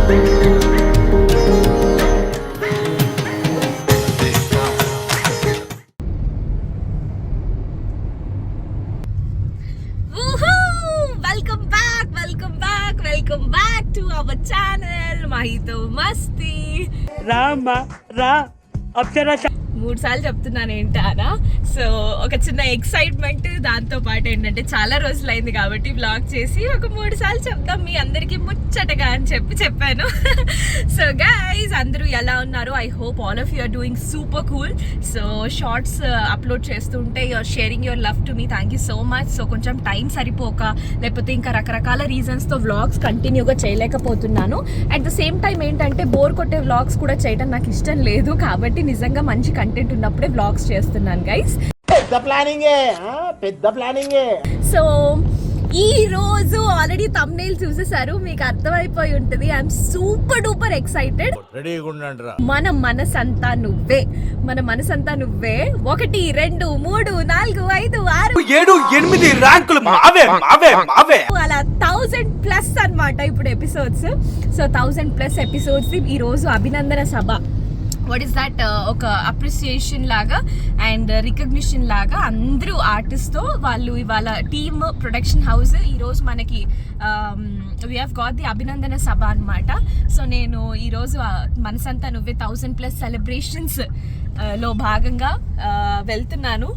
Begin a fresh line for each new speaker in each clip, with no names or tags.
Welcome back to our channel Mahito Masti.
Rama Ra Apsara
3 సార్లు చెప్తున్నాను ఏంటానా. So ఒక చిన్న ఎక్సైట్మెంట్, దాంతో పాటు ఏంటంటే చాలా రోజులైంది కాబట్టి వ్లాగ్ చేసి ఒక 3 సార్లు చెప్తాం మీ అందరికీ ముచ్చటగా అని చెప్పాను. సో గైస్, అందరూ ఎలా ఉన్నారు? I hope all of you are doing super cool. So shorts upload చేస్తుంటే you are sharing your love to me. Thank you so much. So కొంచెం టైం సరిపోక, లేకపోతే ఇంకా రకరకాల రీజన్స్తో వ్లాగ్స్ కంటిన్యూగా చేయలేకపోతున్నాను. అట్ ద సేమ్ టైం ఏంటంటే బోర్ కొట్టే వ్లాగ్స్ కూడా చేయడం నాకు ఇష్టం లేదు. కాబట్టి నిజంగా మంచి కంటెంట్ ఉన్నప్పుడే వ్లాగ్స్ చేస్తున్నాను గైస్.
పెద్ద ప్లానింగే.
సో ఈ రోజు ఆల్రెడీ థంబ్నెయిల్ చూసేసారు, మీకు అర్థమైపోయి ఉంటుంది. I'm super duper excited. మన మనసంతా నువ్వే 1 2 3 4 5 6
7 8 ర్యాంకులు మావే
అలా 1000+ అన్నమాట ఇప్పుడు ఎపిసోడ్స్. సో 1000+ ఎపిసోడ్స్ ఈ రోజు అభినందన సభ. What is that? ఒక అప్రిసియేషన్ లాగా అండ్ రికగ్నిషన్ లాగా అందరూ ఆర్టిస్ట్తో వాళ్ళు ఇవాళ టీమ్ ప్రొడక్షన్ హౌస్ ఈరోజు మనకి వీ హ్యావ్ గాట్ ది అభినందన సభ అనమాట. సో నేను ఈరోజు మనసంతా నువ్వే 1000+ సెలబ్రేషన్స్ లో భాగంగా వెళ్తున్నాను.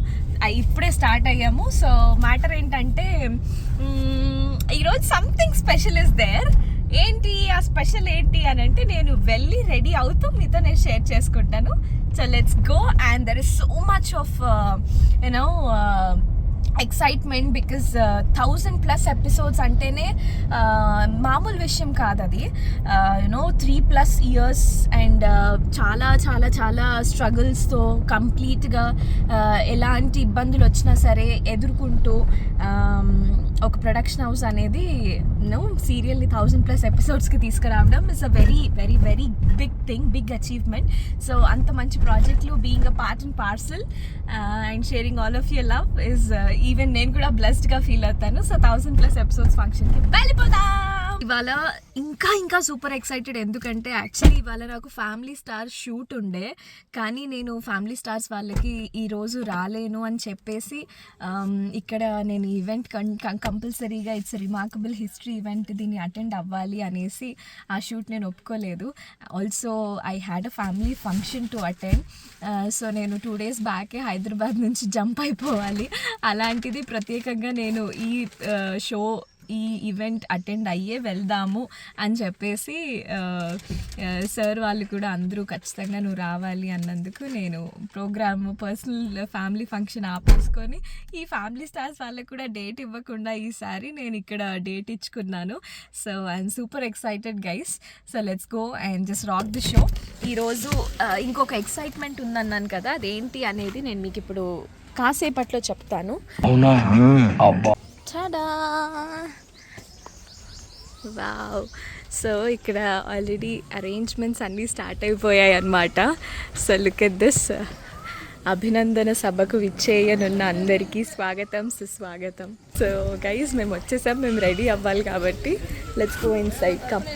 ఇప్పుడే స్టార్ట్ అయ్యాము. సో మ్యాటర్ ఏంటంటే ఈరోజు సంథింగ్ స్పెషల్ ఇస్ దేర్. ఏంటి ఆ స్పెషల్ ఏంటి అని అంటే, నేను వెళ్ళి రెడీ అవుతూ మీతో నేను షేర్ చేసుకుంటాను. So let's go. And there is so much of you know excitement because 1000+ episodes అంటేనే మామూలు విషయం కాదు అది. యూనో 3+ ఇయర్స్ అండ్ చాలా చాలా చాలా స్ట్రగుల్స్తో కంప్లీట్గా ఎలాంటి ఇబ్బందులు వచ్చినా సరే ఎదుర్కొంటూ ఒక ప్రొడక్షన్ హౌస్ అనేది సీరియల్ని 1000+ ఎపిసోడ్స్కి తీసుకురావడం is a very very very big thing, big achievement. So అంత మంచి ప్రాజెక్టులు being a part and parcel and sharing all of your love is even నేను కూడా బ్లెస్డ్గా ఫీల్ అవుతాను. సో 1000+ ఎపిసోడ్స్ ఫంక్షన్కి వెళ్ళిపోదాం. ఇవాళ ఇంకా సూపర్ ఎక్సైటెడ్. ఎందుకంటే యాక్చువల్లీ ఇవాళ నాకు ఫ్యామిలీ స్టార్స్ షూట్ ఉండే, కానీ నేను ఫ్యామిలీ స్టార్స్ వాళ్ళకి ఈరోజు రాలేను అని చెప్పేసి ఇక్కడ నేను ఈవెంట్ కంపల్సరీగా ఇట్స్ రిమార్కబుల్ హిస్టరీ ఈవెంట్, దీన్ని అటెండ్ అవ్వాలి అనేసి ఆ షూట్ నేను ఒప్పుకోలేదు. Also I had a family function to attend. So నేను 2 days బ్యాకే హైదరాబాద్ నుంచి జంప్ అయిపోవాలి. అలాంటిది ప్రత్యేకంగా నేను ఈ ఈవెంట్ అటెండ్ అయ్యే వెళ్దాము అని చెప్పేసి సార్ వాళ్ళు కూడా అందరూ ఖచ్చితంగా నువ్వు రావాలి అన్నందుకు నేను ప్రోగ్రామ్ పర్సనల్ ఫ్యామిలీ ఫంక్షన్ ఆపేసుకొని ఈ ఫ్యామిలీ స్టార్స్ వాళ్ళకి కూడా డేట్ ఇవ్వకుండా ఈసారి నేను ఇక్కడ డేట్ ఇచ్చుకున్నాను. So I'm super excited guys. So let's go and just rock the show. ఈరోజు ఇంకొక ఎక్సైట్మెంట్ ఉందన్నాను కదా, అదేంటి అనేది నేను మీకు ఇప్పుడు కాసేపట్లో చెప్తాను. వావ్. సో ఇక్కడ ఆల్రెడీ అరేంజ్మెంట్స్ అన్నీ స్టార్ట్ అయిపోయాయి అన్నమాట. So look at this. అభినందన సభకు విచ్చేయనున్న అందరికీ స్వాగతం, సుస్వాగతం. సో గైస్, మేము వచ్చేసాం, మేము రెడీ అవ్వాలి కాబట్టి లెట్స్ గో ఇన్సైడ్. కమ్.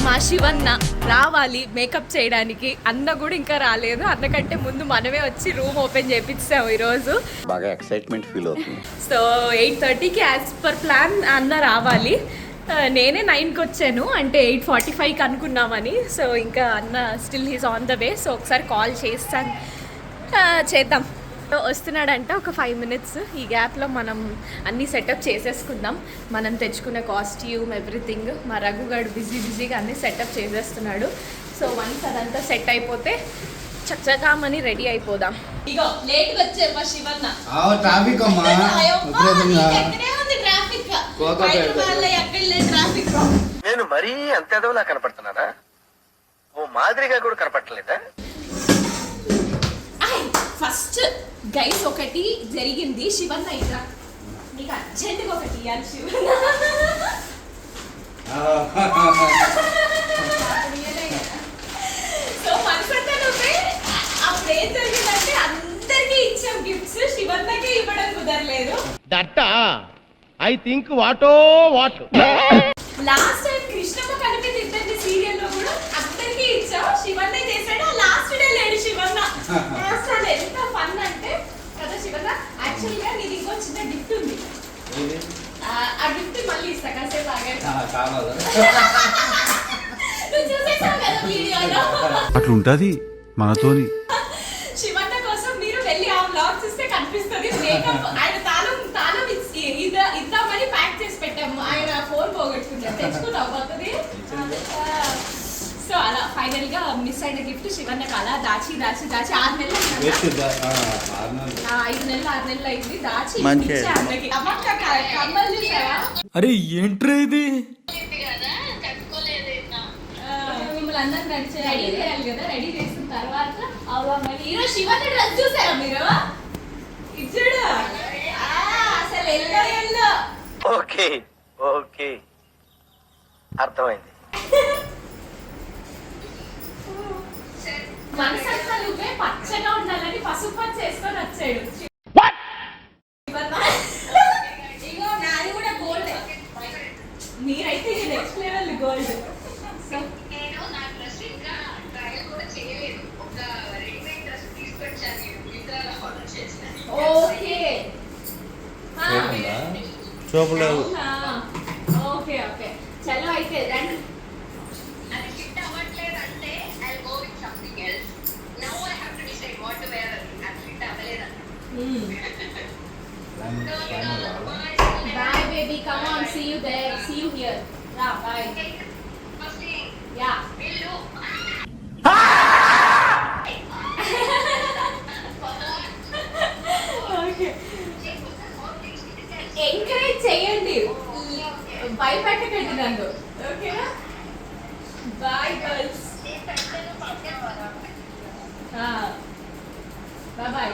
మా శివన్న రావాలి మేకప్ చేయడానికి. అన్న కూడా ఇంకా రాలేదు. అన్నకంటే ముందు మనమే వచ్చి రూమ్ ఓపెన్ చేపించాము ఈరోజు.
బాగా ఎక్సైట్మెంట్ ఫీల్ అవుతుంది.
సో 8:30కి యాజ్ పర్ ప్లాన్ అన్న రావాలి. నేనే 9కి వచ్చాను, అంటే 8:45కి అనుకున్నామని. సో ఇంకా అన్న still he's on the way. So ఒకసారి కాల్ చేద్దాం. వస్తున్నాడంట ఒక 5 minutes. ఈ గ్యాప్లో మనం అన్నీ సెటప్ చేసేసుకుందాం. మనం తెచ్చుకున్న కాస్ట్యూమ్ ఎవ్రీథింగ్. మా రఘుగాడు బిజీగా అన్నీ సెటప్ చేసేస్తున్నాడు. సో వన్స్ అదంతా సెట్ అయిపోతే చక్కగామని రెడీ అయిపోదాం. ఇగో లేట్గా వచ్చారు మా శివన్న.
నేను మరీ అంత ఎదవలా కనపడుతున్నానా? ఓ మాదిరిగా కూడా కనపడలేదా?
ఫస్ట్ గైస్ ఒకటి జరిగింది. శివన్న ఇట్లా నీకు అర్జెంట్గా ఒకటి ఇవ్వాలి. శివన్న
దట్టా ఐ థింక్ వాటో వాట్.
లాస్ట్ టైం కృష్ణమ్మ కలిపి ఇద్దరిని సీరియల్ లో కూడా అందరికీ ఇచ్చాం. శివన్నే చేశాడు. లాస్ట్ డే లేడు శివన్న. అసలు ఎంత ఫన్ అంటే కదా శివన్న. యాక్చువల్ గా నీకు ఇంకో చిన్న గిఫ్ట్ ఉంది. ఆ గిఫ్ట్ మళ్ళీ ఇస్తా కాసేపు ఆగాడు. నువ్వు చూసేసావు కదా వీడియోలో.
అట్లుంటది మనతోని.
శివన్న కోసం మీరు వెళ్ళి ఆ వ్లాగ్స్ ఇస్తే కనిపిస్తుంది. మేకప్ ఆయన తాళం ఇద్దామని ప్యాక్ చేసి పెట్టాము. ఆయన ఫోన్ పోగొట్టుకున్నాడు. తెచ్చుకున్నావు కొత్తది. సో అలా ఫైనల్ గా మిస్ అయిన గిఫ్ట్ శివన్నకు అలా దాచి 6 నెలలు 5 నెలలు 6 నెలలు అయింది దాచి ఇచ్చే అన్నకి. అమ్మక్క కమ్మలు చూసావా?
అరే ఏంట్రా ఇది?
మిమ్మల్ని అందరం రెడీ చేయాలి కదా. రెడీ చేసిన తర్వాత మళ్ళీ ఈరోజు శివన్న డ్రెస్ చూసారా మీరు? ఇచ్చాడు అసలు ఎల్లో.
ఓకే ఓకే అర్థమైంది.
మనసంతా నువ్వే పచ్చగా ఉండాలని పసుపు పచ్చ వేసుకొని వచ్చాడు. ఇగో నాది కూడా గోల్డ్. మీరైతే ఇది నెక్స్ట్ లెవెల్ గోల్డ్. ఓకే
చూపలేదు.
ఓకే ఓకే చలో అయితే రండి. Bye baby, come on, see you there, see you here. Yeah, bye. Yeah. Okay. Encourage చేయండి, భయపెట్టకండి నన్ను. ఓకేనా? Bye girls. బాయ్.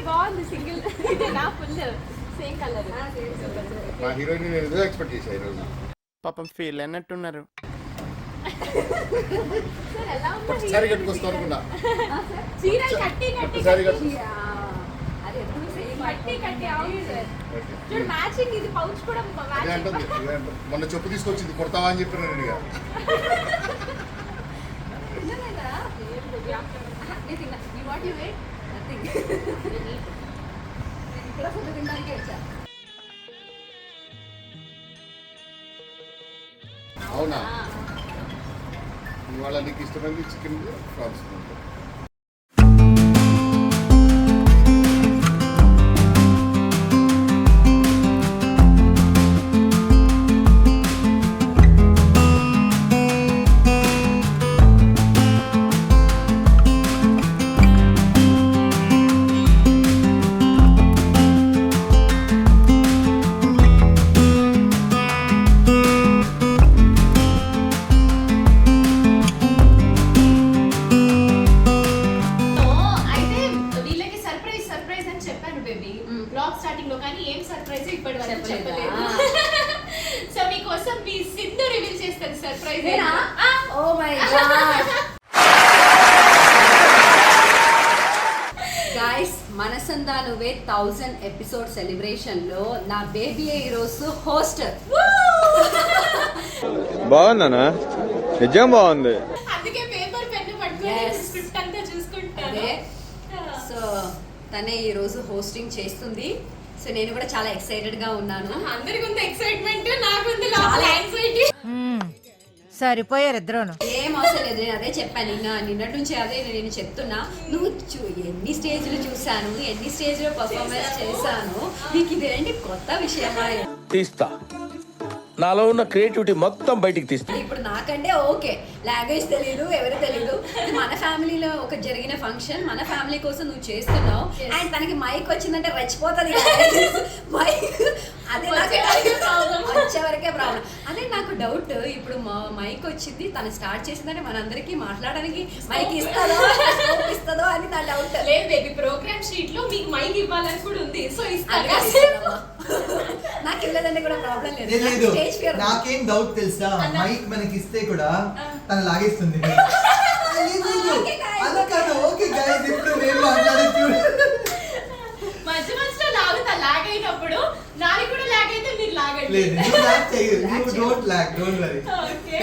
బాగుంది. సింగిల్ నా ఫుల్ సేమ్ కలర్.
మా హీరోయిన్ నేను ఏదో ఎక్స్పెక్ట్ చేశా ఈరోజు.
పాపం ఫీల్ అన్నట్టున్నారు.
సార్ ఎలా ఉంది?
ఒకసారి కట్టుకొస్తా అనుకున్నా.
చీర కట్టి
ఒకసారి కట్టు.
అదే కట్టి అవును సార్. చూడు మ్యాచింగ్ ఇది పౌచ్ కూడా
ఇదే అంటుంది, ఇదే అంటుంది. మొన్న చెప్పు తీసుకొచ్చింది కొడతావా అని చెప్పిన రెడీగా. అవునా? ఇవాళ నీకు ఇష్టమైంది చికెన్ ప్రాన్స్.
స్టార్టింగ్ లో కానీ ఏం సర్ప్రైజ్ ఇప్పటి వరకు చెప్పలేదు. సో మీకోసం మీ సింధు రివీల్ చేస్తారు surprise.
Oh my god guys, మనసం తెలుసందా నువ్వే 1000 ఎపిసోడ్ సెలబ్రేషన్ లో నా బేబీ ఈరోజు హోస్ట్.
బాగుందనా? నిజం బాగుంది.
అందుకే పేపర్ పెన్ పట్టుకొని స్క్రిప్ట్ అంతా చూసుకుంటాను.
సో తనే ఈ రోజు హోస్టింగ్ చేస్తుంది. సో నేను కూడా చాలా ఎక్సైటెడ్ గా ఉన్నాను.
అందరికి ఉంది ఎక్సైట్మెంట్, నాకు ఉంది లోపల యాంగ్జైటీ.
సరిపోయారు ఇద్దరును.
ఏం అవసరం లేదు, నేను అదే చెప్పాను. ఇంకా నిన్నటి నుంచి అదే నేను చెప్తున్నా. నువ్వు ఎన్ని స్టేజ్లు చూసాను, ఎన్ని స్టేజ్లో పర్ఫార్మెన్స్ చేశాను, నీకు ఇదేంటి కొత్త విషయమా?
తీస్తా, నాలో ఉన్న క్రియేటివిటీ మొత్తం బయటికి తీస్తా.
ఇప్పుడు నాకంటే ఓకే, లాంగ్వేజ్ తెలీదు, ఎవరు తెలీదు. ఇది మన ఫ్యామిలీలో ఒక జరిగిన ఫంక్షన్, మన ఫ్యామిలీ కోసం నువ్వు చేస్తున్నావు. అండ్ తనకి మైక్ వచ్చిందంటే రెచ్చిపోతుంది. మైక్ అదే వచ్చే వరకే ప్రాబ్లం. అదే నాకు డౌట్, ఇప్పుడు మైక్ వచ్చింది, తను స్టార్ట్ చేసిందంటే మనందరికీ మాట్లాడడానికి మైక్ ఇస్తుందో అని నా డౌట్.
లేదు బేబీ, ప్రోగ్రామ్ షీట్ లో మీకు మైక్ ఇవ్వాలని కూడా ఉంది. సో
నాకు ఇవ్వలేదంటే కూడా ప్రాబ్లం లేదు.
లేదు,
స్టేజ్ ఫియర్.
నాకేం డౌట్ తెలుసా, మైక్ మనకి ఇస్తే కూడా తను లాగేస్తుంది. అలా కాదు, ఓకే గైస్, ఇప్పుడు నేను మాట్లాడచ్చు.
మధ్య మధ్యలో లాగుతా, లాగ్ అయినప్పుడు నాది కూడా లాగ్ అయితే మీరు లాగండి.
లేదు, నువ్వు లాగ్ చేయు, నువ్వు don't lag, don't worry.
Okay,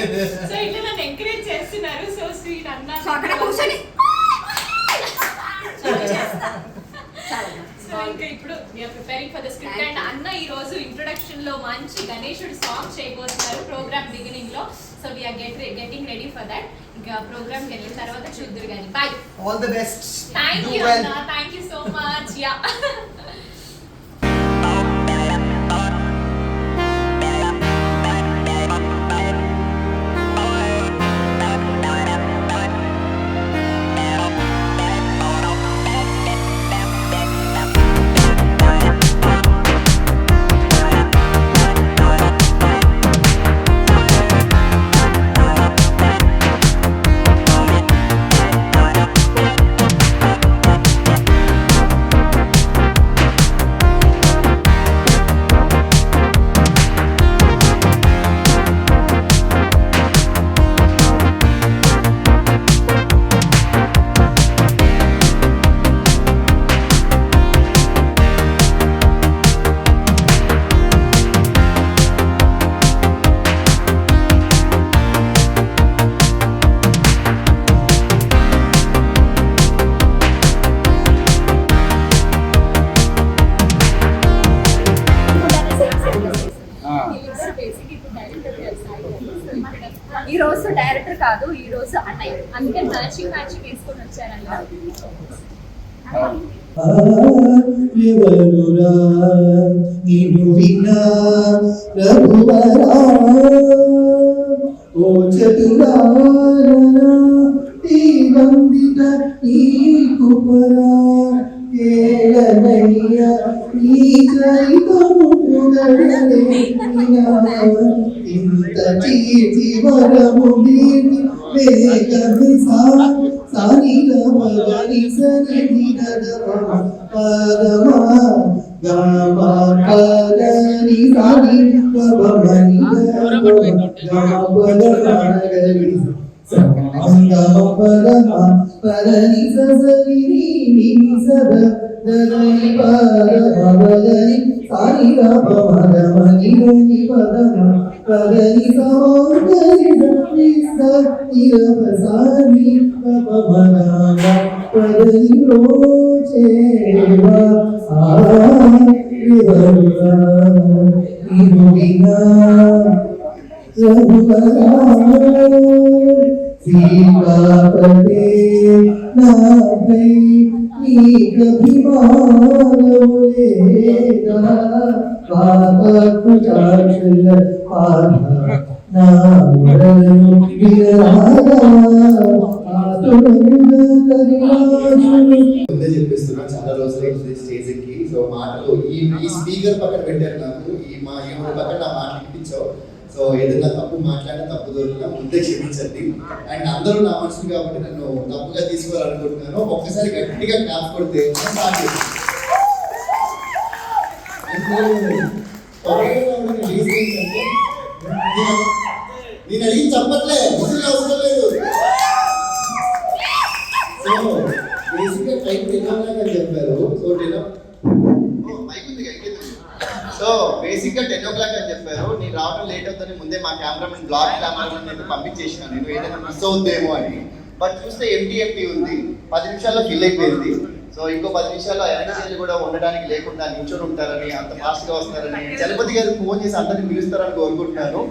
so ఇట్లా నన్ను ఎంకరేజ్ చేస్తున్నారు. సో స్వీట్ అన్న.
సో అక్కడ కూర్చొని
సో ఇంకా ఇప్పుడు we are preparing for the script. And అన్న ఈ రోజు ఇంట్రొడక్షన్ లో మంచి గణేశుడు సాంగ్ చేయబోతున్నారు ప్రోగ్రామ్ బిగినింగ్ లో. So we are getting ready for that. ఇంకా ప్రోగ్రామ్ వెళ్ళిన తర్వాత చూద్దరు కానీ. Bye,
all the best.
Thank you అన్న, thank you so much. Yeah,
ఈ రోజు డైరెక్టర్ కాదు, ఈ రోజు అన్నయ్య. అందుకే మ్యాచింగ్ వేసుకొని వచ్చారన్న.
ఎవరురా నిన్ను వినా ప్రభువరా, ఓ చతురారణ ఈ వందిత నీకు పరా, కేళనయ్య ఈ చైతము పొగడలేనినా, ఇంత చీచి వరము నీటి వేగమి సానిల మగని సని దదమ పదమా గమ పదని సాని పవమని గమ పదమగరి సంగమ పదమ పదని ససరి ని సద దదని పదమగరి సాని రమ మగమని ని పదమ పదని సమగరి సని రమసాని పవమగమ పదని రోచేవా ఆరివరురా ఇరువినా రఘువరా సీతాపతే నాభై నీకభిమానములేగా పాపకుచాక్షల పాద నామరను విరాగా ఆతురంగ కరిరాజు. ముందే చెప్పిస్తున్నా, చాలా రోజులైంది స్టేజ్ ఎక్కి. సో మాటలు ఈ స్పీకర్ పక్కన పెట్టారు నాకు, ఈ పక్కన నా మాటలు ఇప్పించావు. సో ఏదైనా తప్పు మాట్లాడినా తప్పు దొరికినా ముందే క్షమించండి. అండ్ అందరూ నా మనుషులు కాబట్టి నన్ను తప్పుగా తీసుకోవాలనుకుంటున్నాను. ఒక్కసారి గట్టిగా క్లాప్ కొడితే నేను అడిగి చెప్పట్లే, అవసరం లేదు. సో బేసిక్గా టైం 10 o'clock అని చెప్పారు. సో 10 బేసిక్ గా 10 o'clock అని చెప్పారు. నేను రావడం లేట్ అవుతుంది ముందే మా కెమెరామెన్ బ్లాక్ కెమెరామెన్ అయితే పంపించేసిన నేను ఏదైనా మిస్ అవుతుందేమో అని. బట్ చూస్తే ఎంటీ ఉంది. 10 నిమిషాల్లో ఫిల్ అయిపోయింది. సో ఇంకో 10 నిమిషాల్లో ఎలక్షన్లు కూడా ఉండడానికి లేకుండా నిల్చొని ఉంటారని, అంత ఫాస్ట్ గా వస్తారని, చలపతి గారు ఫోన్ చేసి అందరిని పిలుస్తారని కోరుకుంటున్నాను.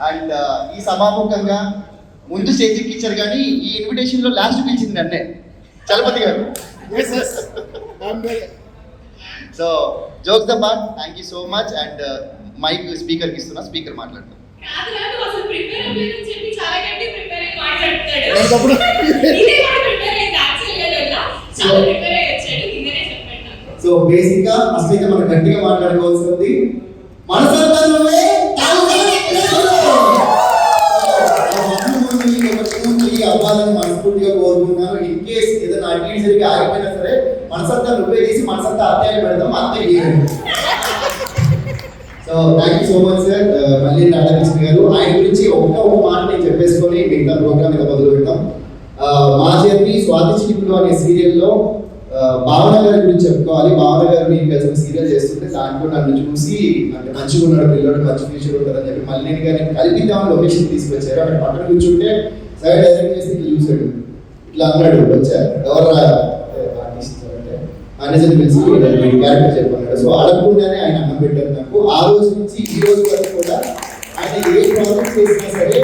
అండ్ ఈ సభాముఖంగా ముందు స్టేజ్కి ఇచ్చారు కానీ ఈ ఇన్విటేషన్ లో లాస్ట్ పిలిచింది నన్నే చలపతి గారు. So jokes the part, thank you so much. And mic speaker కి ఇస్తున్నా, స్పీకర్ మాట్లాడతాం. సో బేసిక్ గా ఫస్ట్ అయితే మనం గట్టిగా మాట్లాడుకోవాల్సింది మన సంతానమే అవ్వాలని మనస్ఫూర్తిగా కోరుకుంటున్నాను. ఇన్ కేస్ ఏదైనా అడ్మిట్ సరిగ్గా ఆగిపోయినా సరే మనసంతా నువ్వే చేసి మనసంతా అత్తయ్యలు పెడదాం, అత్తయ్య. So thank you so much sir మళ్ళీ రాధాకృష్ణ గారు. ఆయన గురించి ఒక మాట నేను చెప్పేసుకొని మిగతా ప్రోగ్రామ్ మీద మొదలు పెట్టాం. మా జర్నీ స్వాతి చిలుకలు అనే సీరియల్లో భావన గారి గురించి చెప్పుకోవాలి. భావన గారు నేను కలిసి సీరియల్ చేస్తుంటే దాంట్లో నన్ను చూసి అంటే మంచిగా ఉన్నాడు పిల్లడు, మంచి ఫ్యూచర్ ఉంటుందని చెప్పి మళ్ళీ గారిని కలిపిద్దామని లొకేషన్ తీసుకొచ్చారు. అక్కడ పక్కన కూర్చుంటే సైడ్ డైరెక్ట్ చేసి ఇట్లా చూసాడు, ఇట్లా అన్నాడు. వచ్చారు ఎవరు మేనేజర్ పిలిచి క్యారెక్టర్ చెప్పన్నాడు. సో అడగకుండానే ఆయన అన్నం పెట్టారు నాకు. ఆ రోజు నుంచి ఈ రోజు వరకు కూడా ఆయన ఏ ప్రాజెక్ట్ చేసినా సరే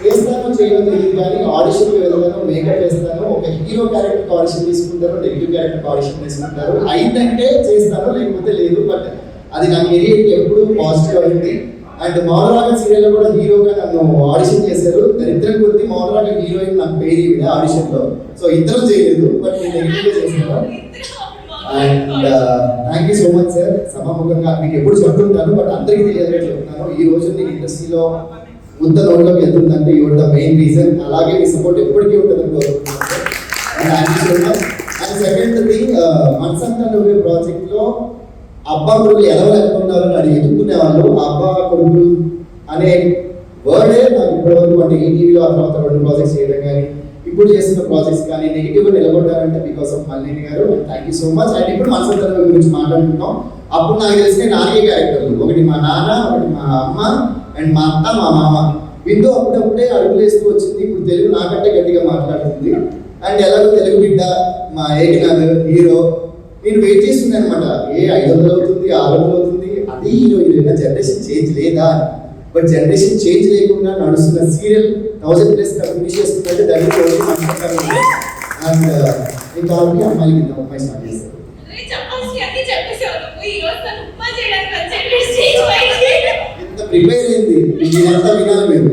చేస్తానో చేయడం తెలియదు కానీ ఆడిషన్కి వెళ్తాను, మేకప్ వేస్తాను, ఒక హీరో క్యారెక్టర్కి ఆడిషన్ తీసుకుంటారు, నెగిటివ్ క్యారెక్టర్కి ఆడిషన్ తీసుకుంటారు. అయిందంటే చేస్తాను, లేకపోతే లేదు. బట్ అది నా కెరీర్కి ఎప్పుడు పాజిటివ్ అయింది. అండ్ మౌనరాగం సీరియల్లో కూడా హీరోగా నన్ను ఆడిషన్ చేశారు. దరిద్రం కొద్ది మౌనరాగం హీరోయిన్ నాకు పేరు ఇవిడ ఆడిషన్లో. సో ఇద్దరం చేయలేదు, బట్ నేను నెగిటివ్గా చేస్తాను. And thank you so much sir. సభాముఖంగా మీకు ఎప్పుడు చెప్తుంటాను, బట్ అందరికీ తెలియదుగా చెప్తున్నాను. ఈ రోజు నేను ఇండస్ట్రీలో ముద్ద నోట్లోకి వెళ్తుందంటే యువర్ ద మెయిన్ రీజన్. అలాగే మీ సపోర్ట్ ఎప్పటికీ ఉంటుందని కోరుకుంటున్నాను sir. Thank you so much. And second thing, మనసంతా నువ్వే ప్రాజెక్ట్లో అబ్బా కొడుకులు ఎలా లేకున్నారు అని ఎదుర్కొనే వాళ్ళు. అబ్బా కొడుకులు అనే వర్డే నాకు ఇప్పటివరకు అంటే ఈ టీవీలో ఆ తర్వాత 2 ప్రాజెక్ట్స్ చేయడం కానీ ఇప్పుడు చేస్తున్న ప్రాజెక్ట్స్ కానీ నెగిటివ్గా నిలబడ్డారంటే బికాస్ ఆఫ్ మల్లిని గారు. Thank you so much. And ఇప్పుడు మనసంతా గురించి మాట్లాడుకుంటాం. అప్పుడు నాకు తెలిసిన 4 క్యారెక్టర్లు, ఒకటి మా నాన్న, ఒకటి మా అమ్మ, అండ్ మా అత్త, మా మామ. విందు అప్పుడప్పుడే అడుగులు వేస్తూ వచ్చింది. ఇప్పుడు తెలుగు నాకంటే గట్టిగా మాట్లాడుతుంది. అండ్ ఎలాగో తెలుగు బిడ్డ మా ఏకనాథ్ హీరో. నేను వెయిట్ చేస్తున్నాను అనమాట, ఏ 500 అవుతుంది 600 అవుతుంది అదే హీరో హీరోయిన్, జనరేషన్ చేంజ్ లేదా. బట్ జనరేషన్ చేంజ్ లేకుండా నడుస్తున్న సీరియల్ 1000+ ఫినిష్ చేస్తుందంటే దాన్ని అండ్ నేను కాబట్టి అమ్మాయికి అమ్మాయి స్టార్ట్ చేస్తాను. ఇంత ప్రిపేర్ అయింది, ఇదంతా వినాలి మీరు.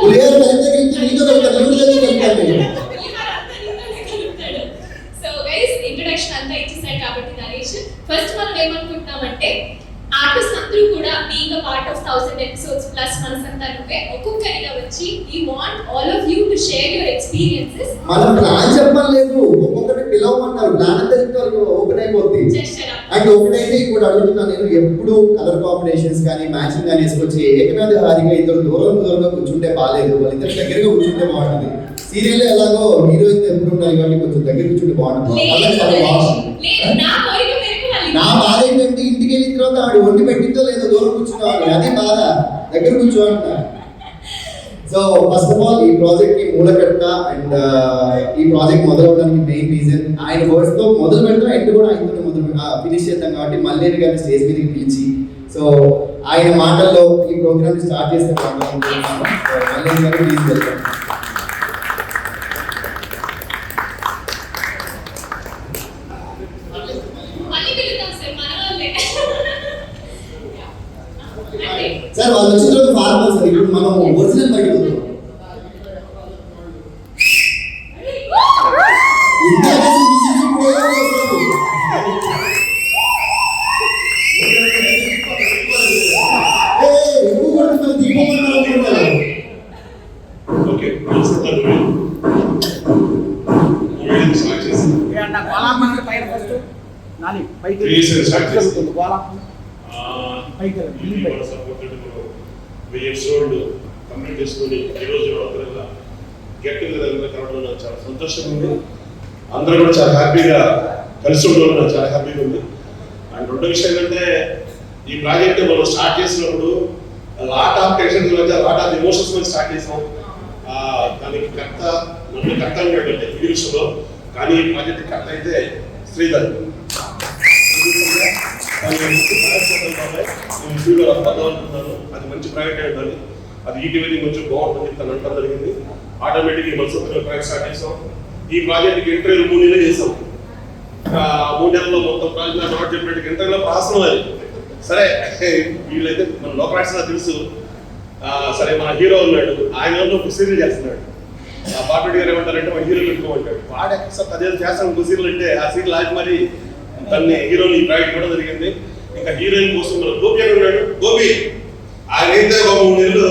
పులిహోర కలిపితే నీతో కలుపుతాను, ఎవరి దగ్గర కలుపుతాను.
సో గైస్ ఇంట్రడక్షన్ అంతా ఇచ్చేసారు కాబట్టి నరేష్, ఫస్ట్ మనం ఏమనుకుంటున్నామంటే ఆర్టిస్ట్ అందరూ కూడా being a part of 1000 episodes plus Manasantha Nuvve ఒక్కొక్కరిగా వచ్చి we want all of you to share your experiences.
మనం ప్లాన్ చెప్పలేదు, ఒక్కొక్కటి పిలవమన్నారు. ప్లాన్ అంతా చెప్తే ఓపెన్ అయిపోద్ది. అండ్ ఒకటైతే ఇప్పుడు అడుగుతున్నాను నేను, ఎప్పుడు కలర్ కాంబినేషన్స్ కానీ మ్యాచింగ్ కానీ వేసుకొచ్చి ఏకనాథ్ హారిగా ఇద్దరు దూరంగా కూర్చుంటే బాగాలేదు, వాళ్ళిద్దరు దగ్గరగా కూర్చుంటే బాగుంటుంది. సీరియల్ ఎలాగో హీరోయిన్ ఎప్పుడు ఉండాలి కాబట్టి కొంచెం దగ్గర కూర్చుంటే బాగుంటుంది. చాలా బాగుంటుంది. నా బాధ ఏంటంటే ఇంటికి వెళ్ళిన తర్వాత ఆవిడ వండి పెట్టిందో లేదో దూరం కూర్చున్నావాలి, అదే బాధ. దగ్గర కూర్చోంట. సో ఫస్ట్ ఆఫ్ ఆల్ ఈ ప్రాజెక్ట్ కి మూలకర్త అండ్ ఈ ప్రాజెక్ట్ మొదలవడానికి మెయిన్ రీజన్ ఆయన వర్డ్స్ తో మొదలు పెడతాం, ఎండ్ కూడా ఆయనతో మొదలు ఫినిష్ చేద్దాం కాబట్టి మల్లేని గారిని స్టేజ్ మీదకి పిలిచి సో ఆయన మాటల్లో ఈ ప్రోగ్రామ్ స్టార్ట్ చేస్తాం. మల్లేని గారు ప్లీజ్ వెల్కమ్. సార్ వాళ్ళు వచ్చిన తర్వాత ఫార్మల్ సార్, ఇప్పుడు మనం ఒరిజినల్ బయట పోతాం.
కంప్లీట్ చేసుకుని ఈరోజు గెట్ టుగెదర్ కలవడంలో చాలా సంతోషంగా ఉంది. అందరూ కూడా చాలా హ్యాపీగా కలిసి ఉండడం నాకు చాలా హ్యాపీగా ఉంది. అండ్ రెండో విషయం ఏంటంటే ఈ ప్రాజెక్ట్ మనం స్టార్ట్ చేసినప్పుడు లాట్ ఆఫ్ టెన్షన్ మధ్య లాట్ ఆఫ్ ఎమోషన్స్ మీద స్టార్ట్ చేసాం. దానికి కర్త నన్ను కర్త ఉంటాడు ఈ విషయంలో, కానీ ఈ ప్రాజెక్ట్ కర్త అయితే శ్రీధర్. అది మంచి ప్రాజెక్ట్ అయి ఉండాలి, అది ఈటీవీ కొంచెం బాగుంటుంది తను అంటం జరిగింది. ఆటోమేటిక్లీ మనసు ప్రాజెక్ట్ స్టార్ట్ చేసాం. ఈ ప్రాజెక్ట్కి ఇంటర్వ్యూలు 3 నెలలు చేసాం. 3 నెలల్లో మొత్తం ప్రాజెక్ట్ నాట్ చెప్పినట్టు ఇంటర్వ్యూలో ప్రాసనం అది. సరే వీళ్ళైతే మన లోకరాక్షణ తెలుసు. సరే మన హీరో ఉన్నాడు, ఆయన ఒక సీరియల్ చేస్తున్నాడు. బాపరెడ్డి గారు ఏమంటారంటే మన హీరో పెట్టుకోమంటాడు. వాడే సార్ 10 ఏళ్ళు చేస్తాను ఇంకో సీరియల్ అంటే ఆ సీరియల్ ఆగి మరి తన్ని హీరోని ప్రాజెక్ట్ కూడా జరిగింది. ఇంకా హీరోయిన్ కోసం మన గోపి అని ఉన్నాడు. గోపి ఆయన అయితే ఒక 3 నెలలు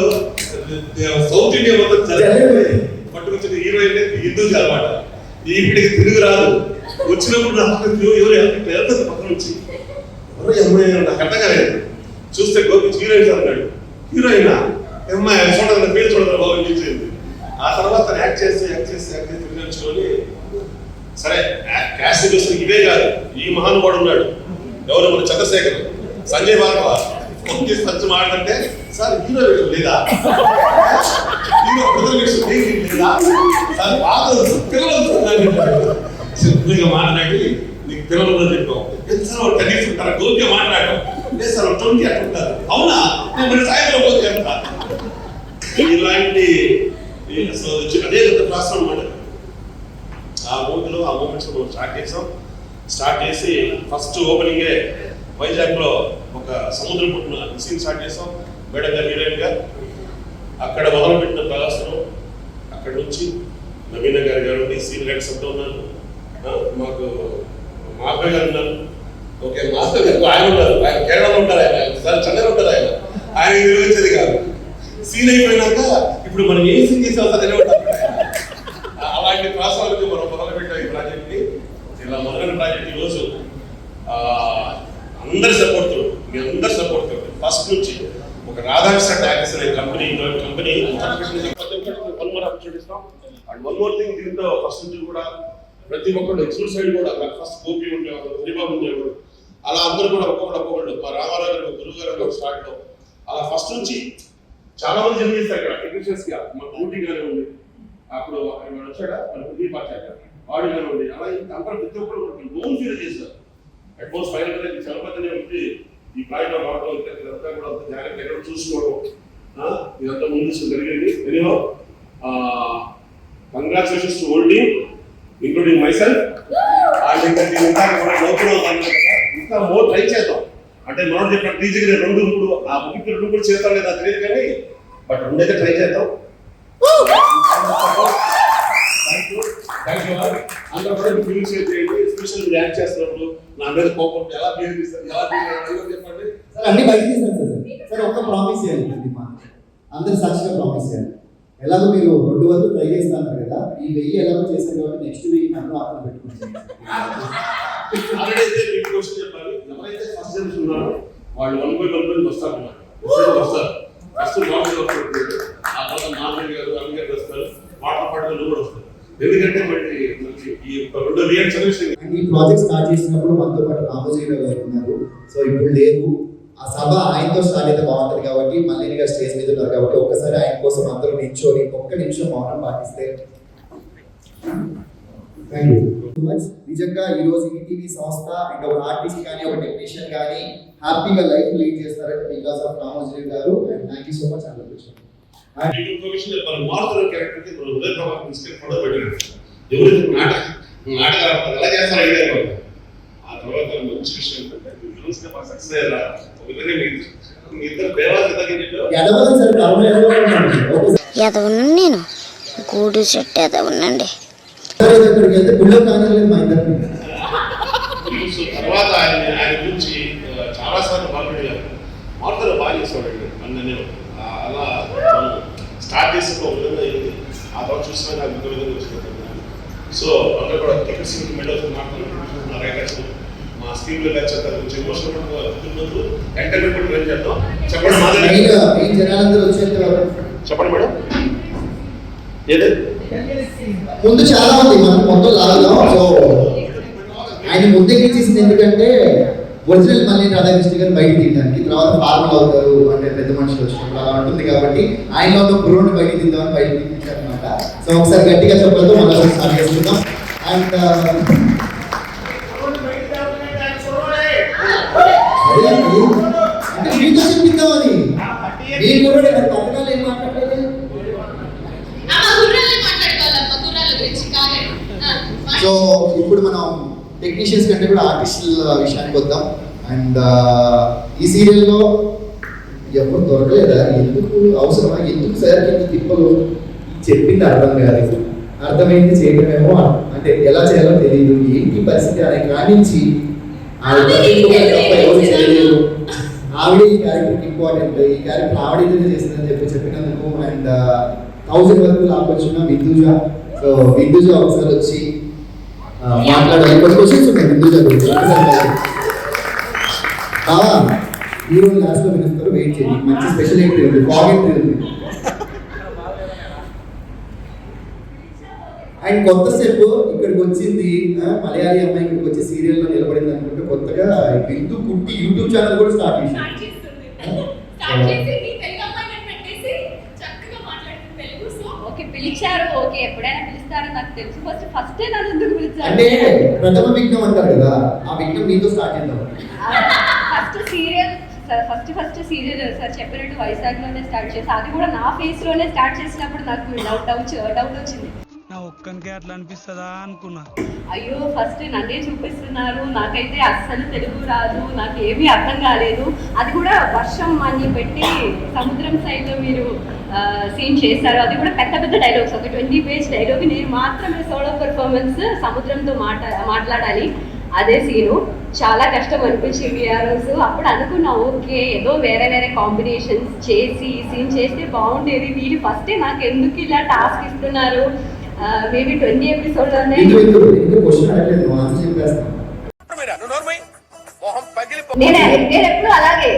సౌత్ ఇండియా మొత్తం పట్టుకొచ్చిన హీరోయిన్ హిందూ అనమాట. ఈ వీడికి తిరుగు రాదు. వచ్చినప్పుడు ఎవరు వెళ్తుంది పక్కన నుంచి నాకు అర్థం కాలేదు. చూస్తే గోపి హీరోయిన్ అన్నాడు. హీరోయిన్ అమ్మాయి చూడదు పేరు చూడదు బాగా నిలిచింది. ఆ తర్వాత యాక్ట్ చేసి తిరిగి సరే క్యాస్ట్ చూస్తే ఇదే కాదు, ఈ మహానుభావుడు ఉన్నాడు. ఎవరు మన చంద్రశేఖర్ సంజయ్ భార్గవ ఫోన్ చేసి మంచి మాట్లాడంటే సార్ హీరో లేదా హీరో లేదా సార్ బాగా పిల్లలు మాట్లాడి నీకు పిల్లలు చెప్పాం సార్ 10 years ఉంటారా గోపిగా మాట్లాడటం లేదు సార్ 20 అట్లుంటారు. అవునా నేను మరి సాయంత్రం పోతే చెప్తా. ఇలాంటి అదే ప్రాసనం అన్నమాట. ఆ మూవీలో ఆ మూమెంట్స్ మనం స్టార్ట్ చేసి ఫస్ట్ ఓపెనింగే వైజాగ్లో ఒక సముద్రం పుట్టిన సీన్ స్టార్ట్ చేసాం. మేడం గారు హీరోయిన్ గా అక్కడ మొదలుపెట్టిన ప్రదర్శనం. అక్కడ నుంచి నవీన గారు సీన్ రైటర్స్ అంతా ఉన్నారు. మాకు మాధవ్ గారు ఉన్నారు. ఓకే మాధవ్ గారు ఆయన ఉన్నారు, ఆయన కేరళలో ఉంటారు, ఆయన సార్ చెన్నైలో ఉంటారు. ఆయన నిర్వహించేది కాదు. సీన్ అయిపోయినాక ఇప్పుడు మనం ఏ సీన్ చేసాం సార్ ఉంటారు. అలాంటి ప్రాసెస్కి మనం మొదలుపెట్టాం ఈ ప్రాజెక్ట్ ని. ఇలా మొదలైన ప్రాజెక్ట్ ఈరోజు అందరి సపోర్ట్, మీ అందరి సపోర్ట్ ఫస్ట్ నుంచి ఒక రాధాకృష్ణ ట్యాక్స్ అనే company and one more thing దీంతో ఫస్ట్ నుంచి కూడా ప్రతి ఒక్కళ్ళు ఎక్స్క్లూడ్ సైడ్ కూడా ఫస్ట్ గోపి ఉండేవాడు, హరిబాబు ఉండేవాడు, అలా అందరూ కూడా ఒక్కొక్కడు మా రామారావు గారు గురువు గారు స్టార్ట్ లో అలా ఫస్ట్ నుంచి చాలా మంది జర్నీ చేస్తారు. ఇక్కడ టెక్నీషియన్స్ గా మా డ్యూటీ గానే ఉంది. అప్పుడు వచ్చాడా ప్రదీప్ వచ్చాక వాడి గానే ఉంది. అలా అందరూ ప్రతి ఒక్కరు లోన్ ఫీల్ చేశారు. అడ్వాన్స్ ఫైనల్ చలపతినే ఉండి ఈ ప్రాజెక్ట్ రావడం ఇదంతా కూడా జాగ్రత్త ఎక్కడ చూసుకోవడం ఇదంతా ముందు జరిగింది. Anyhow congratulations to whole team including my self. ఇంకా మోర్ ట్రై చేద్దాం. అంటే మనం చెప్పిన టీచర్ 2, 3 ఆ ముఖ్య 2 కూడా చేస్తాం లేదా తెలియదు కానీ బట్ 2 అయితే ట్రై చేద్దాం. అందరూ కూడా ఫీలింగ్ షేర్ చేయండి. ఎస్పెషల్ రియాక్ట్ చేస్తున్నప్పుడు నా మీద కోపం ఎలా బిహేవ్ చేస్తారు, ఎలా చెప్పండి
సార్. అన్ని బయట తీసాను సార్. ఒక ప్రామిస్ చేయాలి, అందరు సాక్షిగా ప్రామిస్ చేయాలి. ఎలాగో మీరు 2 వరకు ట్రై చేస్తున్నారు కదా, ఈ 1000 ఎలాగో చేశారు కాబట్టి నెక్స్ట్ వీక్ నన్ను అక్కడ పెట్టుకుంటాను.
ఆల్రెడీ మీకు క్వశ్చన్ చెప్పాలి. ఎవరైతే ఫస్ట్ జనరేషన్ ఉన్నారో వాళ్ళు 1 by 1 వస్తారు. ఫస్ట్ మార్నింగ్ వస్తారు, ఆ తర్వాత నారాయణ గారు అన్ని గారు వస్తారు, వాటర్ పాటలు కూడా వస్తారు. ఎందుకంటే మళ్ళీ ఈ 2 రియల్ జనరేషన్
ఈ ప్రాజెక్ట్ స్టార్ట్ చేసినప్పుడు మనతో పాటు రామోజీ గారు ఉన్నారు. సో ఇప్పుడు లేదు. ఆ సభ ఆయనతో స్టార్ట్ అయితే బాగుంటుంది కాబట్టి మల్లిని గారు స్టేజ్ మీద ఉన్నారు కాబట్టి ఒక్కసారి ఆయన కోసం అందరూ నిల్చొని 1 నిమిషం మౌనం పాటిస్తే. Thank you so much. నిజంగా ఈ రోజు ఈటీవీ సంస్థ ఇంకా ఒక ఆర్టిస్ట్ కానీ ఒక టెక్నీషియన్ కానీ హ్యాపీగా లైఫ్ లీడ్ చేస్తారంటే బికాస్ ఆఫ్ రామోజీ గారు. And thank you so much అందరికీ.
ఇన్ఫర్మేషన్ చెప్పాలి. మారుతున్న క్యారెక్టర్కి మనం ఉదయ ప్రభావం తీసుకెళ్ళి ఫోటో పెట్టారు. ఎవరైతే నాటకాలు ఎలా చేస్తారు ఐడియా కాదు. ఆ తర్వాత మంచి విషయం ఏంటంటే సక్సెస్ అయ్యారా ఒక విధంగా మీ ఇద్దరు దేవాలయం
ఎదవను నేను గూడు చెట్టు ఎదవనండి.
తర్వాత ఆయన గురించి చాలా సార్లు మాట్లాడారు. మారుతారు బాగా చేసేవాడండి అన్నీ. అలా మనం స్టార్ట్ చేసినప్పుడు ఒక విధంగా అయింది. ఆ తర్వాత చూసినా నాకు ఇంకో విధంగా వచ్చింది. సో అందరూ కూడా టికెట్స్ మెడల్స్ మాట్లాడుతున్నారు. రైటర్స్ మా స్కీమ్లో వచ్చేస్తారు. కొంచెం ఎమోషనల్ అవుతున్నప్పుడు ఎంటర్టైన్మెంట్ రన్ చేద్దాం. చెప్పండి చెప్పండి మేడం. ఏదే
ముందు చాలా ఉంది మనం మొత్తం లాగా. సో ఆయన ముందుకు చేసింది ఎందుకంటే ఒరిజినల్ మళ్ళీ రాధాకృష్ణ గారు బయట తీయడానికి, తర్వాత ఫార్మల్ అవుతారు అంటే పెద్ద మనుషులు వచ్చినప్పుడు అలా ఉంటుంది కాబట్టి ఆయనలో ఉన్న బ్రోని బయట తీద్దామని బయట తీయించారనమాట. సో ఒకసారి గట్టిగా చెప్పడంతో మళ్ళీ స్టార్ట్ చేసుకుందాం. అండ్ అంటే మీతో చెప్పిందామని మీ కూడా పక్కన ఏం మాట్లాడలేదు. సో ఇప్పుడు మనం టెక్నీషియన్స్ కంటే కూడా ఆర్టిస్టుల విషయానికి వద్దాం. అండ్ ఈ సీరియల్లో ఎవరు దొరకలేదా? ఎందుకు అవసరమా? ఎందుకు సార్ ఎందుకు తిప్పలు? చెప్పింది అర్థం కాదు, అర్థమైంది చేయడమేమో అంటే ఎలా చేయాలో తెలియదు. ఏంటి పరిస్థితి అనే కానించి ఎవరు చేయలేదు. ఆవిడ ఈ క్యారెక్టర్కి ఇంపార్టెంట్, ఈ క్యారెక్టర్ ఆవిడైతే చేసిందని చెప్పినందుకు. అండ్ 1000 వరకు లాక్కొచ్చిన విందుజ. సో విందుజ ఒకసారి వచ్చి మాట్లాడాలి. కొన్ని క్వశ్చన్స్ ఉన్నాయి విందుజ గురించి. హీరో లాస్ట్లో పిలుస్తారు, వెయిట్ చేయండి. మంచి స్పెషల్ ఎంట్రీ ఉంది, ఫాగ్ ఎంట్రీ ఉంది. అండ్ కొత్త స్టెప్ ఇక్కడికి వచ్చింది, మలయాళీ అమ్మాయి ఇక్కడికి వచ్చి సీరియల్లో నిలబడింది అనుకుంటే కొత్తగా బిందు కుట్టి యూట్యూబ్ ఛానల్ కూడా స్టార్ట్ చేసింది.
పిలిచారు, ఓకే, ఎప్పుడైనా పిలుస్తారో నాకు తెలుసు. ఫస్ట్ నన్ను ఎందుకు పిలిచారు
అంటే ప్రథమ విఘ్నం అంటారు కదా, ఆ విఘ్నం నీతో స్టార్ట్ చేద్దాం.
ఫస్ట్ సీరియల్ సార్ చెప్పినట్టు వైజాగ్ లోనే స్టార్ట్ చేసి, అది కూడా నా ఫేస్ లోనే స్టార్ట్ చేసినప్పుడు నాకు డౌట్ వచ్చింది.
నా ఒక్కనికే అట్లా అనిపిస్తుందా అనుకున్నా.
అయ్యో ఫస్ట్ నన్నే చూపిస్తున్నారు, నాకైతే అస్సలు తెలుగు రాదు, నాకు ఏమీ అర్థం కాలేదు. అది కూడా వర్షం అని పెట్టి సముద్రం సైడ్ లో మీరు సీన్ చేశారు. అది కూడా పెద్ద పెద్ద డైలాగ్స్, ఒక 20 పేజ్ డైలాగ్. నేను మాత్రమే సోలో పర్ఫార్మెన్స్ సముద్రంతో మాట్లాడాలి. అదే సీను చాలా కష్టం అనిపించింది ఆ రోజు. అప్పుడు అనుకున్నా ఓకే ఏదో వేరే వేరే కాంబినేషన్స్ చేసి సీన్ చేస్తే బాగుండేది. వీళ్ళు ఫస్టే నాకు ఎందుకు ఇలా టాస్క్ ఇస్తున్నారు? మేబీ 20 ఎపిసోడ్లోనే నేను ఎప్పుడు అలాగే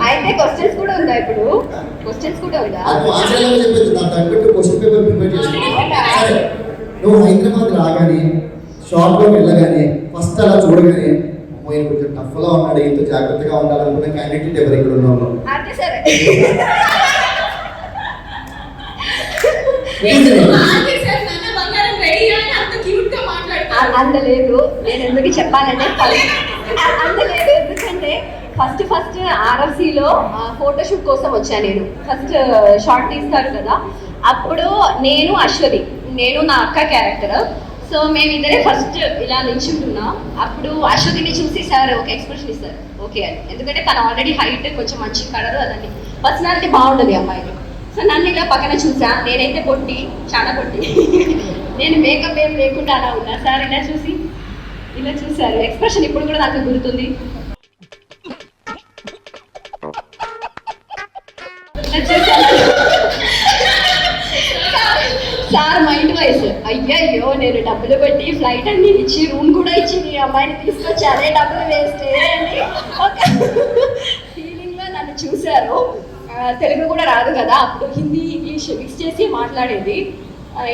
అయితే క్వశ్చన్స్ కూడా ఉందా? ఇప్పుడు క్వశ్చన్స్ కూడా ఉందా?
నువ్వు హైదరాబాద్ రాగానే షాప్ లో వెళ్ళగానే ఫస్ట్ అలా చూడగానే కొంచెం టఫ్ గా ఉన్నాడు, ఎంతో జాగ్రత్తగా ఉండాలనుకున్న క్యాండిడేట్ ఎవరు ఇక్కడ ఉన్నాను?
అందలేదు. నేను ఎందుకు చెప్పాలంటే అందలేదు, ఎందుకంటే ఫస్ట్ ఆర్ఎఫ్సిలో ఫోటోషూట్ కోసం వచ్చాను. నేను ఫస్ట్ షార్ట్ తీస్తారు కదా, అప్పుడు నేను అశ్వతి, నేను నా అక్క క్యారెక్టర్. సో మేమిద్దరే ఫస్ట్ ఇలా నిల్చుంటున్నాం. అప్పుడు అశ్వతిని చూసి సార్ ఒక ఎక్స్ప్రెషన్ ఇస్తారు ఓకే అని, ఎందుకంటే తను ఆల్రెడీ హైట్ కొంచెం మంచి కలరు, అదండి పర్సనాలిటీ బాగుంటుంది అమ్మాయికి. సో నన్ను ఇలా పక్కన చూసా, నేనైతే పొట్టి, చాలా పొట్టి, నేను మేకప్ ఏం లేకుండా అలా ఉన్నా. సార్ ఇలా చూసారు, ఎక్స్ప్రెషన్ ఇప్పుడు కూడా నాకు గుర్తుంది. సార్ మైండ్ వైజ్ అయ్యయ్యో నేను డబ్బులు పెట్టి ఫ్లైట్ అన్ని ఇచ్చి రూమ్ కూడా ఇచ్చి ఈ అమ్మాయిని తీసుకొచ్చి అదే డబ్బులు వేస్ట్ అని ఒక ఫీలింగ్లో నన్ను చూశారు. తెలుగు కూడా రాదు కదా, అప్పుడు హిందీ ఇంగ్లీష్ మిక్స్ చేసి మాట్లాడేది.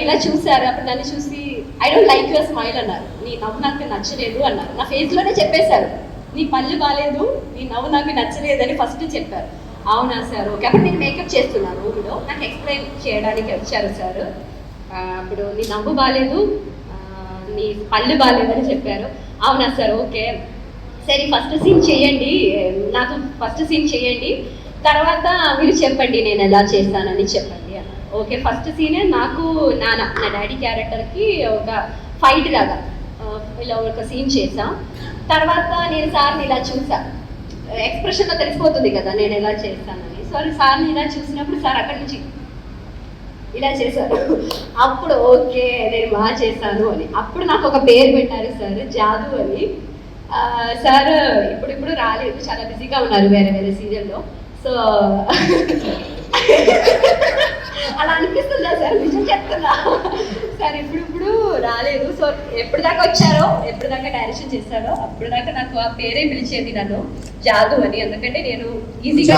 ఇలా చూశారు, అప్పుడు నన్ను చూసి I don't like your smile అన్నారు, నీ నవ్వు నాకు నచ్చలేదు అన్నారు. నా ఫేస్లోనే చెప్పేశారు, నీ పళ్ళు బాగాలేదు, నీ నవ్వు నాకు నచ్చలేదని ఫస్ట్ చెప్పారు. అవునా సార్ ఓకే. అప్పుడు నేను మేకప్ చేస్తున్నాను రూమ్లో, నాకు ఎక్స్ప్లెయిన్ చేయడానికి వచ్చారు సార్. అప్పుడు నీ నవ్వు బాగాలేదు, నీ పళ్ళు బాగాలేదని చెప్పారు. అవునా సార్ ఓకే, సరే ఫస్ట్ సీన్ చేయండి, నాకు ఫస్ట్ సీన్ చేయండి, తర్వాత మీరు చెప్పండి నేను ఎలా చేస్తానని చెప్పండి అన్నారు. ఓకే ఫస్ట్ సీనే నాకు నా డాడీ క్యారెక్టర్కి ఒక ఫైట్ లాగా ఇలా ఒక సీన్ చేసాం. తర్వాత నేను సార్ని ఇలా చూసా, ఎక్స్ప్రెషన్లో తెలిసిపోతుంది కదా నేను ఎలా చేస్తానని. సార్ని ఇలా చూసినప్పుడు సార్ అక్కడి నుంచి ఇలా చేశారు. అప్పుడు ఓకే నేను బాగా చేశాను అని. అప్పుడు నాకు ఒక పేరు పెట్టారు సార్, జాదు అని. సార్ ఇప్పుడు రాలేదు, చాలా బిజీగా ఉన్నారు వేరే వేరే సీరియల్లో. సో అలా అనిపిస్తుందా సార్? నిజం చెప్తున్నా సార్. ఇప్పుడు రాలేదు. సో ఎప్పుడు దాకా వచ్చారో, ఎప్పుడు దాకా డైరెక్షన్ చేశారో అప్పుడు దాకా నాకు ఆ పేరే పిలిచేది నన్ను జాదు అని. ఎందుకంటే నేను ఈజీగా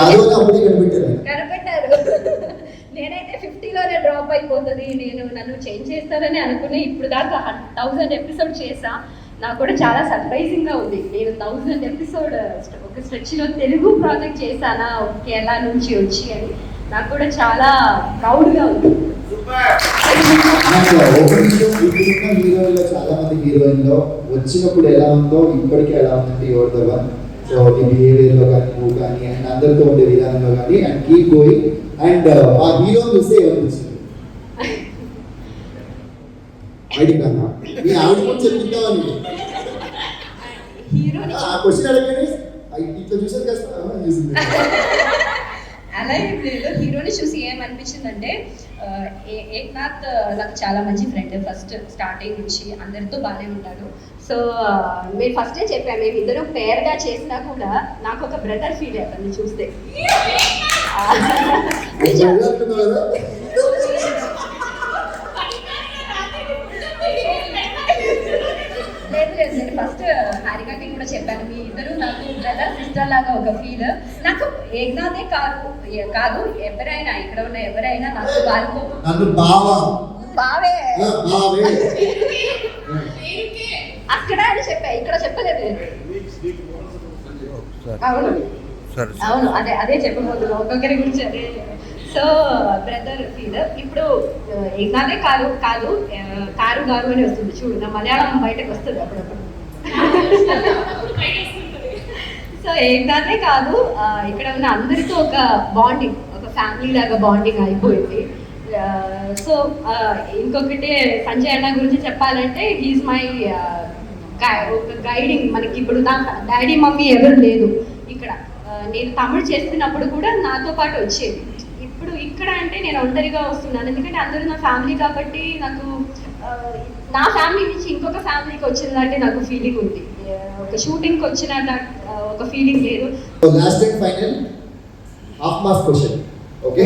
కనిపెట్టారు. నేనైతే 50లోనే డ్రాప్ అయిపోతుంది, నన్ను చేంజ్ చేస్తారని అనుకుని ఇప్పుడు దాకా 1000 ఎపిసోడ్ చేసా. నాకు కూడా చాలా సర్ప్రైజింగ్ గా ఉంది. నేను 1000 ఎపిసోడ్ ఒక స్ట్రెచ్ లో తెలుగు ప్రాజెక్ట్ చేశానా కేరళ నుంచి వచ్చి అని నాకు కూడా చాలా ప్రౌడ్ గా ఉంది.
హీరోయిన్లో చాలా మంది హీరోయిన్లో వచ్చినప్పుడు ఎలా ఉందో ఇప్పటికీ ఎలా ఉందంటే యువర్ ద వన్. సో నీ బిహేవియర్లో కానీ నువ్వు కానీ అండ్ అందరితో ఉండే విధానంలో కానీ అండ్ కీప్ గోయింగ్. అండ్ ఆ హీరో చూస్తే ఏమనిపిస్తుంది? బయటికి కన్నా మీ ఆవిడ కూడా చెప్తామని ఆ క్వశ్చన్ అడగండి. ఇట్లా చూసాను కదా చూసింది.
అలా ఏం లేదు. హీరోని చూసి ఏమనిపించిందంటే ఏక్నాథ్ నాకు చాలా మంచి ఫ్రెండ్. ఫస్ట్ స్టార్టింగ్ నుంచి అందరితో బాగానే ఉంటాడు. సో మేము ఫస్టే చెప్పాము, మేము ఇద్దరు పేర్గా చేసినా కూడా నాకు ఒక బ్రదర్ ఫీల్ అవుతుంది చూస్తే. లేదు నేను ఫస్ట్ హారికకి కూడా చెప్పాను, మీ ఇద్దరు నాకు బ్రదర్ సిస్టర్ లాగా ఒక ఫీల్. నాకు ఏక్నాథే కాదు ఎవరైనా ఇక్కడ ఉన్న ఎవరైనా నాకు బావే అక్కడ అని చెప్పా, ఇక్కడ చెప్పలేదు. అవును అదే చెప్పబోతున్నాను, ఒక్కొక్కరి గురించి అదే. So brother feel. ఇప్పుడు ఏక్నాథే కారు గారు అని వస్తుంది చూడు, నా మలయాళం బయటకు వస్తుంది అప్పుడప్పుడు. సో ఏక్నాథే కాదు, ఇక్కడ ఉన్న అందరితో ఒక బాండింగ్, ఒక ఫ్యామిలీ లాగా బాండింగ్ అయిపోయింది. సో ఇంకొకటి సంజయ్ అన్న గురించి చెప్పాలంటే హీఈస్ మై ఒక గైడింగ్. మనకి ఇప్పుడు నా డాడీ మమ్మీ ఎవరు లేదు ఇక్కడ. నేను తమిళ్ చేస్తున్నప్పుడు కూడా నాతో పాటు వచ్చేది. ఇప్పుడు ఇక్కడ అంటే నేను ఒంటరిగా వస్తున్నాను, ఎందుకంటే అందరూ నా ఫ్యామిలీ కాబట్టి. నాకు నా ఫ్యామిలీ నుంచి ఇంకొక ఫ్యామిలీకి వచ్చిందంటే నాకు ఫీలింగ్ ఉంది. ఒక షూటింగ్కి వచ్చిన ఒక ఫీలింగ్ లేదు.
Last and final half marks question. Okay,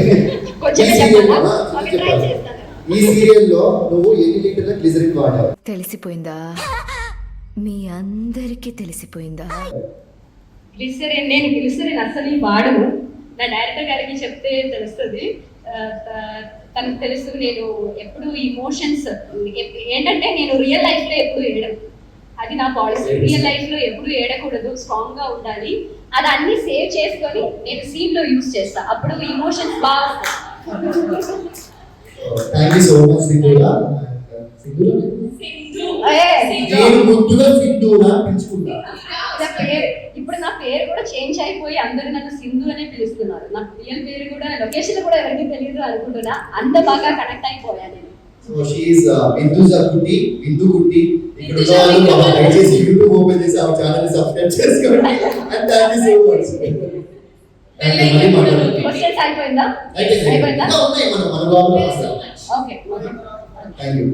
ఈ సీరియల్లో నువ్వు ఎన్ని లీటర్ల గ్లిజరిన్ వాడావు?
తెలిసిపోయిందా? మీ అందరికీ తెలిసిపోయిందా?
నేను గ్లిసరిన్ అసలు వాడను. నా డైరెక్టర్ గారికి చెప్తే తెలుస్తుంది, తనకు తెలుస్తుంది. నేను ఎప్పుడు ఇమోషన్స్ ఏంటంటే నేను రియల్ లైఫ్లో ఎప్పుడు ఏడను, అది నా పాలసీ. రియల్ లైఫ్లో ఎప్పుడు ఏడకూడదు, స్ట్రాంగ్గా ఉండాలి. అది అన్ని సేవ్ చేసుకొని నేను సీన్లో యూజ్ చేస్తా, అప్పుడు ఇమోషన్స్ బాగా వస్తాయి.
Thank you so much Sindhura.
ఇప్పుడు నా పేరు కూడా చేంజ్ అయిపోయి అందరూ నన్ను సింధు అనే పిలుస్తున్నారు. నా రియల్ పేరు కూడా లొకేషన్ కూడా ఎవరికి తెలియదు అనుకుంటున్నా, అంత బాగా కనెక్ట్ అయిపోయా నేను.
సో షీ ఇస్ బిందు కుట్టి. ఇక్కడ ఉన్న వాళ్ళు దయచేసి యూట్యూబ్ ఓపెన్ చేసి ఆ ఛానల్ ని సబ్స్క్రైబ్ చేసుకోండి. And thank you so much.
Questions అయిపోయిందా?
ఉన్నాయి మన బాబు.
Okay,
thank you.